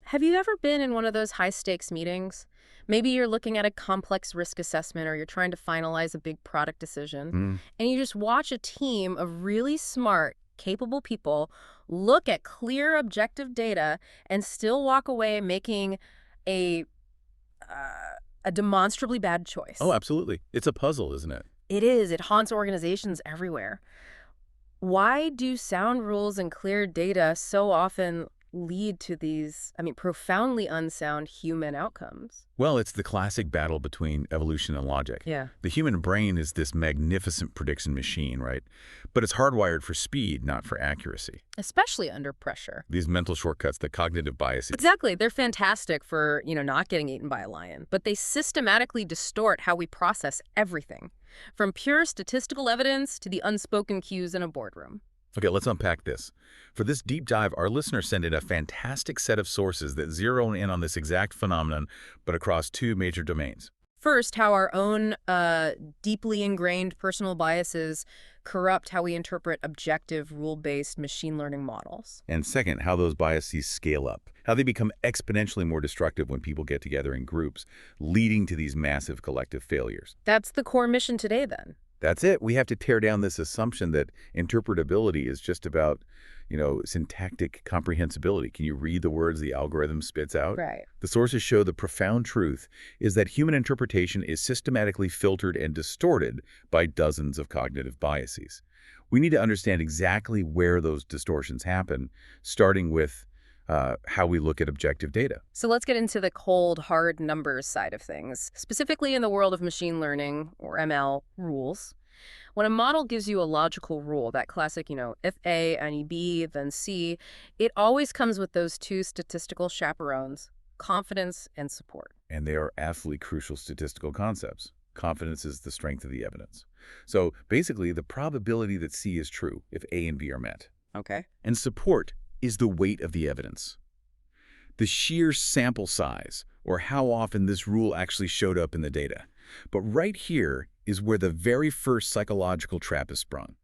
Have you ever been in one of those high-stakes meetings? Maybe you're looking at a complex risk assessment or you're trying to finalize a big product decision, Mm. and you just watch a team of really smart, capable people look at clear, objective data and still walk away making a a demonstrably bad Oh, choice. absolutely. It's a puzzle, isn't it? It is. It haunts organizations everywhere. Why do sound rules and clear data so often lead to these, profoundly unsound human outcomes? Well, it's the classic battle between evolution and logic. Yeah. The human brain is this magnificent prediction machine, right? But it's hardwired for speed, not for accuracy. Especially under pressure. These mental shortcuts, the cognitive biases. Exactly. They're fantastic for, not getting eaten by a lion, but they systematically distort how we process everything, from pure statistical evidence to the unspoken cues in a boardroom. Okay, let's unpack this. For this deep dive, our listeners sent in a fantastic set of sources that zero in on this exact phenomenon, but across two major domains. First, how our own deeply ingrained personal biases corrupt how we interpret objective, rule-based machine learning models. And second, how those biases scale up, how they become exponentially more destructive when people get together in groups, leading to these massive collective failures. That's the core mission today, then. That's it. We have to tear down this assumption that interpretability is just about, syntactic comprehensibility. Can you read the words the algorithm spits out? Right. The sources show the profound truth is that human interpretation is systematically filtered and distorted by dozens of cognitive biases. We need to understand exactly where those distortions happen, starting with how we look at objective data. So let's get into the cold, hard numbers side of things, specifically in the world of machine learning, or ML, rules. When a model gives you a logical rule, that classic, if A and B, then C, it always comes with those two statistical chaperones, confidence and support. And they are absolutely crucial statistical concepts. Confidence is the strength of the evidence. So basically, the probability that C is true if A and B are met. Okay. And support is the weight of the evidence. The sheer sample size, or how often this rule actually showed up in the data. But right here is where the very first psychological trap is sprung.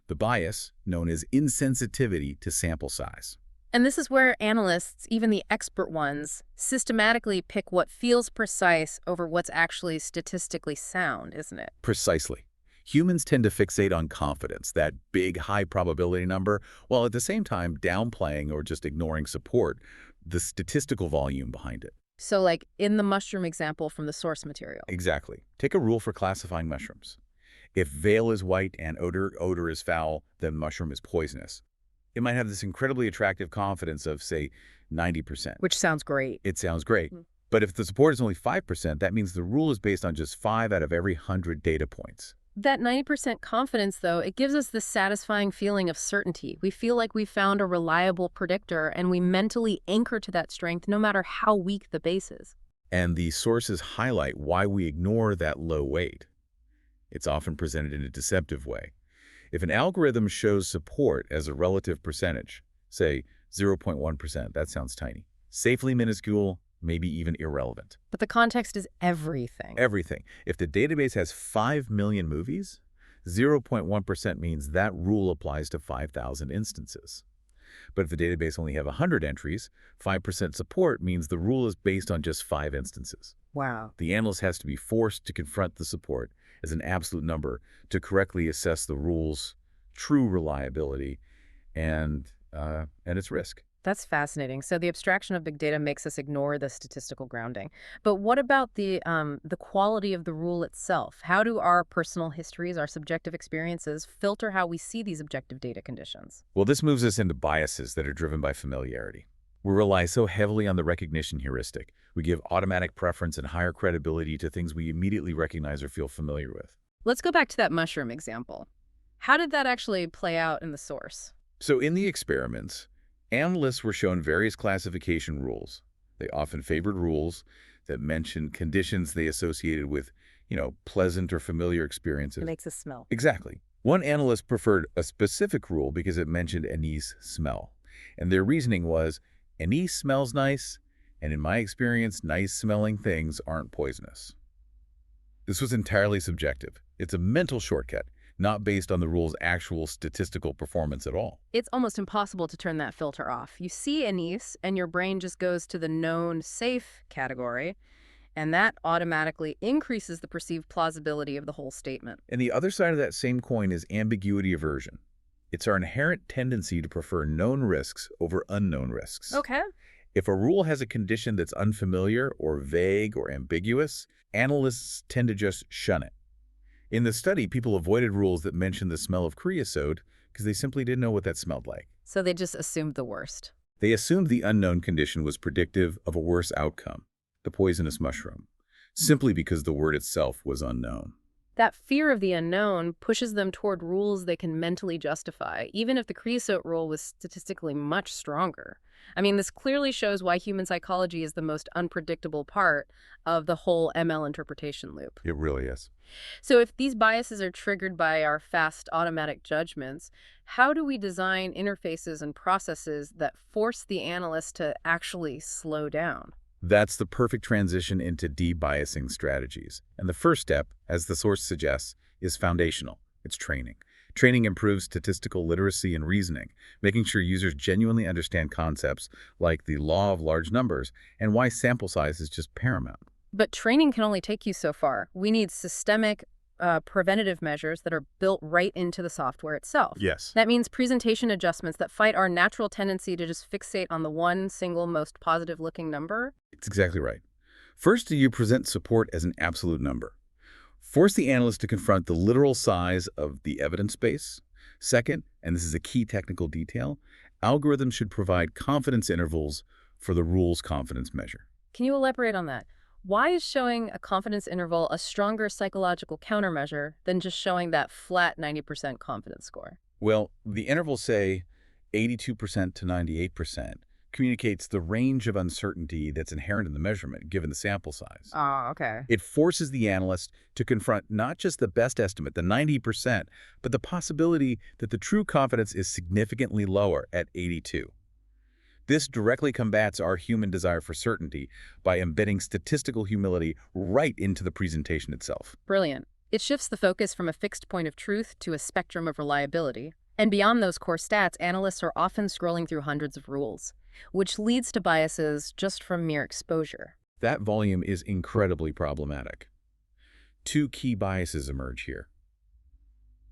The bias, known as insensitivity to sample size. And this is where analysts, even the expert ones, systematically pick what feels precise over what's actually statistically sound, isn't it? Precisely. Humans tend to fixate on confidence, that big, high probability number, while at the same time downplaying or just ignoring support, the statistical volume behind it. So like in the mushroom example from the source material. Exactly. Take a rule for classifying mushrooms. If veil is white and odor is foul, then mushroom is poisonous. It might have this incredibly attractive confidence of, say, 90%. Which sounds great. It sounds great. Mm. But if the support is only 5%, that means the rule is based on just 5 out of every 100 data points. That 90% confidence, though, it gives us this satisfying feeling of certainty. We feel like we found a reliable predictor, and we mentally anchor to that strength no matter how weak the base is. And the sources highlight why we ignore that low weight. It's often presented in a deceptive way. If an algorithm shows support as a relative percentage, say 0.1%, that sounds tiny. Safely minuscule, maybe even irrelevant. But the context is everything. Everything. If the database has 5 million movies, 0.1% means that rule applies to 5,000 instances. But if the database only have 100 entries, 5% support means the rule is based on just 5 instances. Wow. The analyst has to be forced to confront the support as an absolute number to correctly assess the rule's true reliability and its risk. That's fascinating. So the abstraction of big data makes us ignore the statistical grounding. But what about the quality of the rule itself? How do our personal histories, our subjective experiences, filter how we see these objective data conditions? Well, this moves us into biases that are driven by familiarity. We rely so heavily on the recognition heuristic. We give automatic preference and higher credibility to things we immediately recognize or feel familiar with. Let's go back to that mushroom example. How did that actually play out in the source? So in the experiments, analysts were shown various classification rules. They often favored rules that mentioned conditions they associated with, pleasant or familiar experiences. It makes us smell. Exactly. One analyst preferred a specific rule because it mentioned anise smell. And their reasoning was, anise smells nice, and in my experience, nice-smelling things aren't poisonous. This was entirely subjective. It's a mental shortcut. not based on the rule's actual statistical performance at all. It's almost impossible to turn that filter off. You see anise, and your brain just goes to the known safe category, and that automatically increases the perceived plausibility of the whole statement. And the other side of that same coin is ambiguity aversion. It's our inherent tendency to prefer known risks over unknown risks. Okay. If a rule has a condition that's unfamiliar or vague or ambiguous, analysts tend to just shun it. In the study, people avoided rules that mentioned the smell of creosote because they simply didn't know what that smelled like. So they just assumed the worst. They assumed the unknown condition was predictive of a worse outcome, the poisonous mushroom, simply because the word itself was unknown. That fear of the unknown pushes them toward rules they can mentally justify, even if the creosote rule was statistically much stronger. I mean, this clearly shows why human psychology is the most unpredictable part of the whole ML interpretation loop. It really is. So if these biases are triggered by our fast automatic judgments, how do we design interfaces and processes that force the analyst to actually slow down? That's the perfect transition into debiasing strategies. And the first step, as the source suggests, is foundational. It's training. Training improves statistical literacy and reasoning, making sure users genuinely understand concepts like the law of large numbers and why sample size is just paramount. But training can only take you so far. We need systemic preventative measures that are built right into the software itself. Yes. That means presentation adjustments that fight our natural tendency to just fixate on the one single most positive-looking number. It's exactly right. First, you present support as an absolute number. Force the analyst to confront the literal size of the evidence base. Second, and this is a key technical detail, algorithms should provide confidence intervals for the rule's confidence measure. Can you elaborate on that? Why is showing a confidence interval a stronger psychological countermeasure than just showing that flat 90% confidence score? Well, the intervals say 82% to 98% communicates the range of uncertainty that's inherent in the measurement, given the sample size. Oh, okay. It forces the analyst to confront not just the best estimate, the 90%, but the possibility that the true confidence is significantly lower at 82. This directly combats our human desire for certainty by embedding statistical humility right into the presentation itself. Brilliant. It shifts the focus from a fixed point of truth to a spectrum of reliability. And beyond those core stats, analysts are often scrolling through hundreds of rules, which leads to biases just from mere exposure. That volume is incredibly problematic. Two key biases emerge here.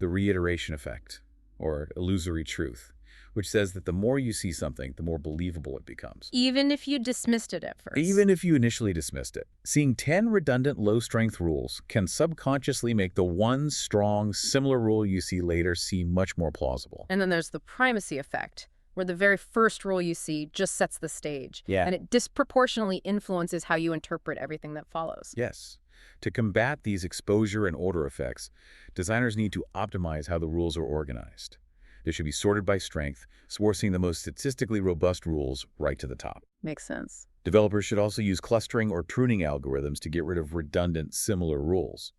The reiteration effect, or illusory truth, which says that the more you see something, the more believable it becomes. Even if you dismissed it at first. Even if you initially dismissed it. Seeing 10 redundant low-strength rules can subconsciously make the one strong, similar rule you see later seem much more plausible. And then there's the primacy effect, where the very first rule you see just sets the stage. Yeah. And it disproportionately influences how you interpret everything that follows. Yes. To combat these exposure and order effects, designers need to optimize how the rules are organized. They should be sorted by strength, sourcing the most statistically robust rules right to the top. Makes sense. Developers should also use clustering or pruning algorithms to get rid of redundant, similar rules.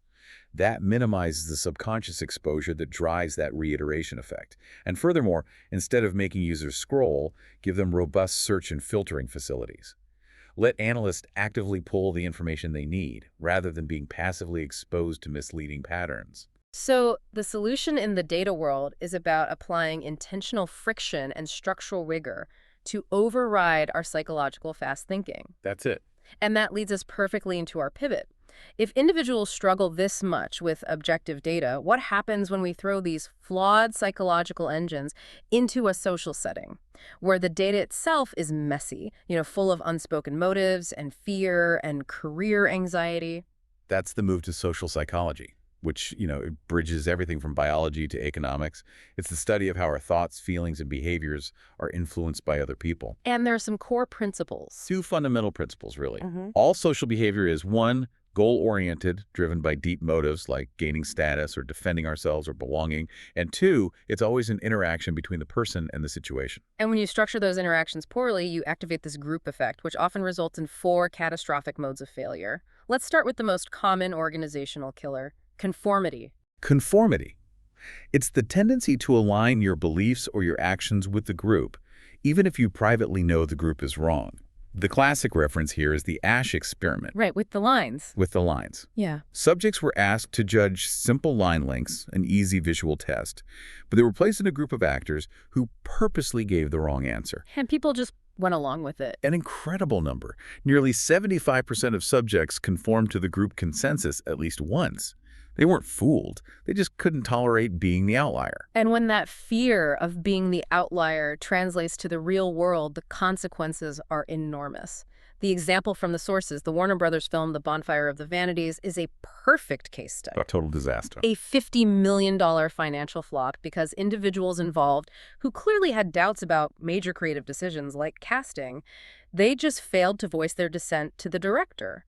That minimizes the subconscious exposure that drives that reiteration effect. And furthermore, instead of making users scroll, give them robust search and filtering facilities. Let analysts actively pull the information they need, rather than being passively exposed to misleading patterns. So the solution in the data world is about applying intentional friction and structural rigor to override our psychological fast thinking. That's it. And that leads us perfectly into our pivot. If individuals struggle this much with objective data, what happens when we throw these flawed psychological engines into a social setting where the data itself is messy, full of unspoken motives and fear and career anxiety? That's the move to social psychology, which, it bridges everything from biology to economics. It's the study of how our thoughts, feelings, and behaviors are influenced by other people. And there are some core principles. Two fundamental principles, really. All social behavior is, one, goal-oriented, driven by deep motives like gaining status or defending ourselves or belonging. And two, it's always an interaction between the person and the situation. And when you structure those interactions poorly, you activate this group effect, which often results in 4 catastrophic modes of failure. Let's start with the most common organizational killer: conformity. Conformity. It's the tendency to align your beliefs or your actions with the group, even if you privately know the group is wrong. The classic reference here is the Asch experiment Right, with the lines. with the lines. Yeah. Subjects were asked to judge simple line lengths, an easy visual test, but they were placed in a group of actors who purposely gave the wrong answer. And people just went along with it. An incredible number. Nearly 75% of subjects conformed to the group consensus at least once. They weren't fooled. They just couldn't tolerate being the outlier. And when that fear of being the outlier translates to the real world, the consequences are enormous. The example from the sources, the Warner Brothers film The Bonfire of the Vanities, is a perfect case study. A total disaster. A $50 million financial flop because individuals involved who clearly had doubts about major creative decisions like casting, they just failed to voice their dissent to the director.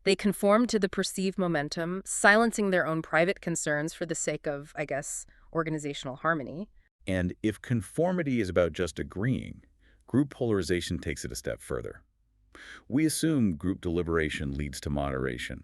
They conformed to the perceived momentum, silencing their own private concerns for the sake of, I guess, organizational harmony. And if conformity is about just agreeing, group polarization takes it a step further. We assume group deliberation leads to moderation,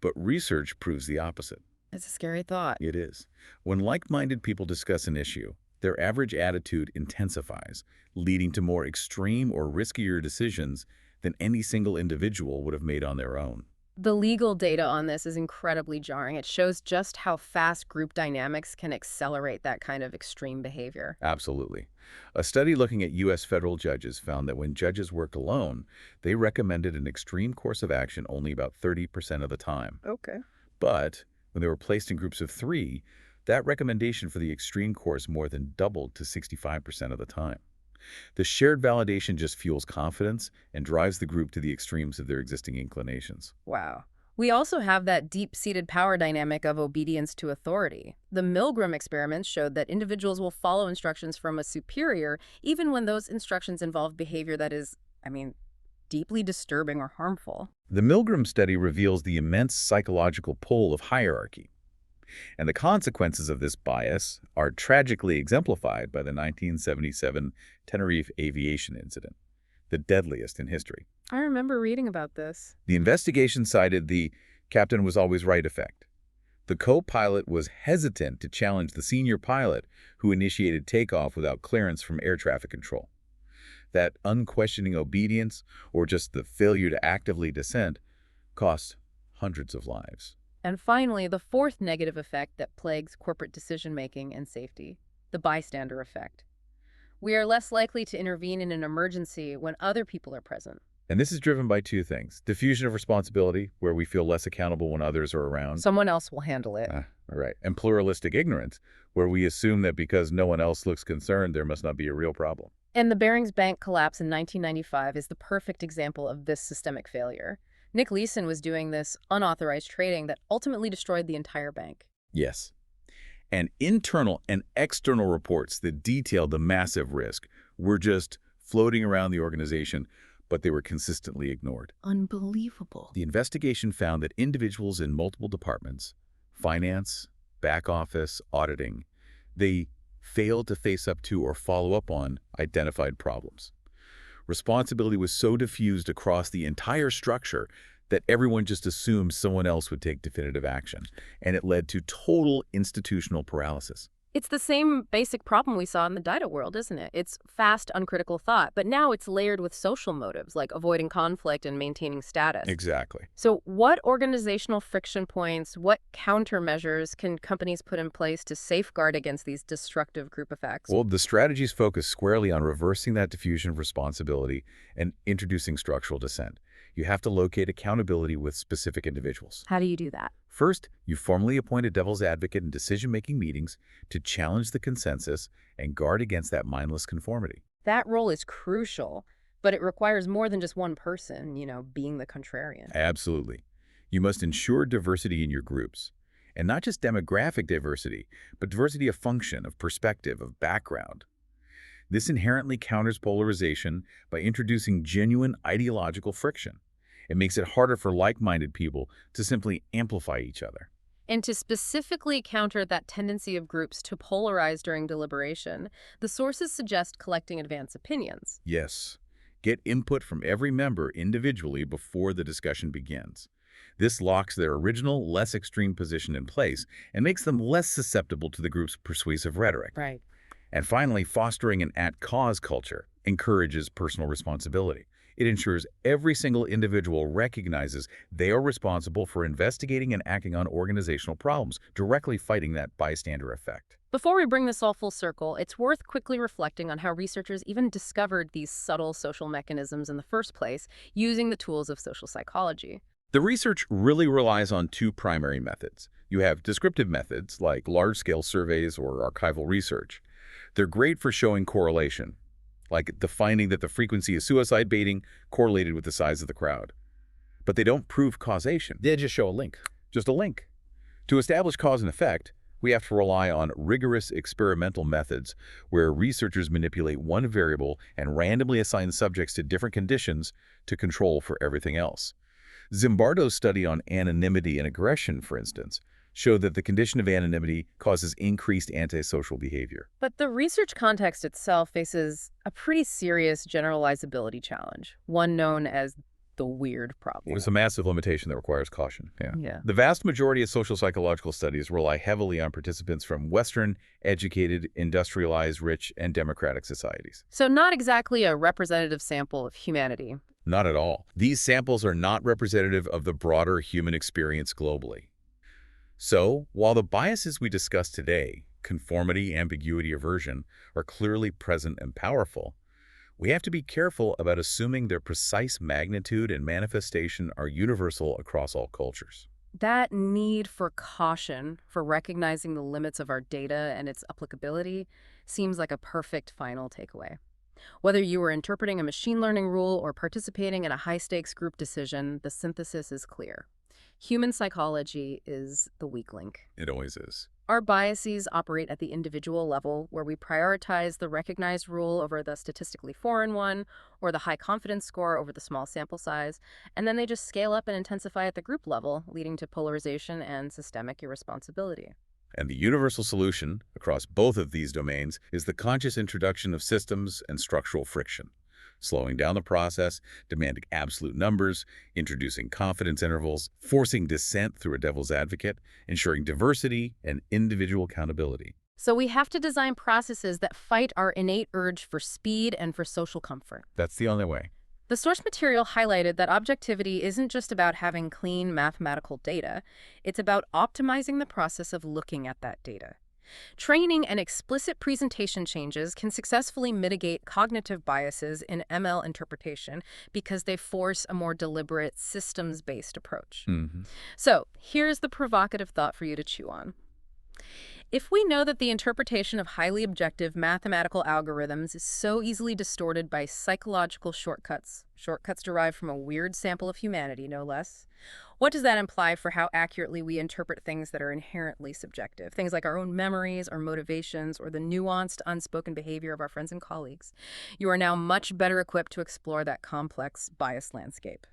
but research proves the opposite. It's a scary thought. It is. When like-minded people discuss an issue, their average attitude intensifies, leading to more extreme or riskier decisions than any single individual would have made on their own. The legal data on this is incredibly jarring. It shows just how fast group dynamics can accelerate that kind of extreme behavior. Absolutely. A study looking at U.S. federal judges found that when judges worked alone, they recommended an extreme course of action only about 30% of the time. Okay. But when they were placed in groups of 3, that recommendation for the extreme course more than doubled to 65% of the time. The shared validation just fuels confidence and drives the group to the extremes of their existing inclinations. Wow. We also have that deep-seated power dynamic of obedience to authority. The Milgram experiments showed that individuals will follow instructions from a superior even when those instructions involve behavior that is, deeply disturbing or harmful. The Milgram study reveals the immense psychological pull of hierarchy. And the consequences of this bias are tragically exemplified by the 1977 Tenerife aviation incident, the deadliest in history. I remember reading about this. The investigation cited the "captain was always right" effect. The co-pilot was hesitant to challenge the senior pilot who initiated takeoff without clearance from air traffic control. That unquestioning obedience, or just the failure to actively dissent, cost hundreds of lives. And finally, the fourth negative effect that plagues corporate decision-making and safety, the bystander effect. We are less likely to intervene in an emergency when other people are present. And this is driven by two things: diffusion of responsibility, where we feel less accountable when others are around. Someone else will handle it. Right. And pluralistic ignorance, where we assume that because no one else looks concerned, there must not be a real problem. And the Barings Bank collapse in 1995 is the perfect example of this systemic failure. Nick Leeson was doing this unauthorized trading that ultimately destroyed the entire bank. Yes. And internal and external reports that detailed the massive risk were just floating around the organization, but they were consistently ignored. Unbelievable. The investigation found that individuals in multiple departments, finance, back office, auditing, they failed to face up to or follow up on identified problems. Responsibility was so diffused across the entire structure that everyone just assumed someone else would take definitive action, and it led to total institutional paralysis. It's the same basic problem we saw in the data world, isn't it? It's fast, uncritical thought, but now it's layered with social motives, like avoiding conflict and maintaining status. Exactly. So what organizational friction points, what countermeasures can companies put in place to safeguard against these destructive group effects? Well, the strategies focus squarely on reversing that diffusion of responsibility and introducing structural dissent. You have to locate accountability with specific individuals. How do you do that? First, you formally appoint a devil's advocate in decision-making meetings to challenge the consensus and guard against that mindless conformity. That role is crucial, but it requires more than just one person, being the contrarian. Absolutely. You must ensure diversity in your groups. And not just demographic diversity, but diversity of function, of perspective, of background. This inherently counters polarization by introducing genuine ideological friction. It makes it harder for like-minded people to simply amplify each other. And to specifically counter that tendency of groups to polarize during deliberation, the sources suggest collecting advance opinions. Yes. Get input from every member individually before the discussion begins. This locks their original, less extreme position in place and makes them less susceptible to the group's persuasive rhetoric. Right. And finally, fostering an at-cause culture encourages personal responsibility. It ensures every single individual recognizes they are responsible for investigating and acting on organizational problems, directly fighting that bystander effect. Before we bring this all full circle, it's worth quickly reflecting on how researchers even discovered these subtle social mechanisms in the first place using the tools of social psychology. The research really relies on two primary methods. You have descriptive methods, like large-scale surveys or archival research. They're great for showing correlation, like the finding that the frequency of suicide baiting correlated with the size of the crowd. But they don't prove causation. They just show a link. Just a link. To establish cause and effect, we have to rely on rigorous experimental methods where researchers manipulate one variable and randomly assign subjects to different conditions to control for everything else. Zimbardo's study on anonymity and aggression, for instance, showed that the condition of anonymity causes increased antisocial behavior. But the research context itself faces a pretty serious generalizability challenge, one known as the weird problem. It's a massive limitation that requires caution. Yeah. The vast majority of social psychological studies rely heavily on participants from Western, educated, industrialized, rich, and democratic societies. So not exactly a representative sample of humanity. Not at all. These samples are not representative of the broader human experience globally. So, while the biases we discussed today, conformity, ambiguity, aversion, are clearly present and powerful, we have to be careful about assuming their precise magnitude and manifestation are universal across all cultures. That need for caution, for recognizing the limits of our data and its applicability, seems like a perfect final takeaway. Whether you were interpreting a machine learning rule or participating in a high-stakes group decision, the synthesis is clear. Human psychology is the weak link. It always is. Our biases operate at the individual level, where we prioritize the recognized rule over the statistically foreign one, or the high confidence score over the small sample size, and then they just scale up and intensify at the group level, leading to polarization and systemic irresponsibility. And the universal solution across both of these domains is the conscious introduction of systems and structural friction, slowing down the process, demanding absolute numbers, introducing confidence intervals, forcing dissent through a devil's advocate, ensuring diversity and individual accountability. So we have to design processes that fight our innate urge for speed and for social comfort. That's the only way. The source material highlighted that objectivity isn't just about having clean mathematical data, it's about optimizing the process of looking at that data. Training and explicit presentation changes can successfully mitigate cognitive biases in ML interpretation because they force a more deliberate, systems-based approach. So, here's the provocative thought for you to chew on. If we know that the interpretation of highly objective mathematical algorithms is so easily distorted by psychological shortcuts derived from a weird sample of humanity, no less, what does that imply for how accurately we interpret things that are inherently subjective? Things like our own memories, our motivations, or the nuanced, unspoken behavior of our friends and colleagues. You are now much better equipped to explore that complex bias landscape.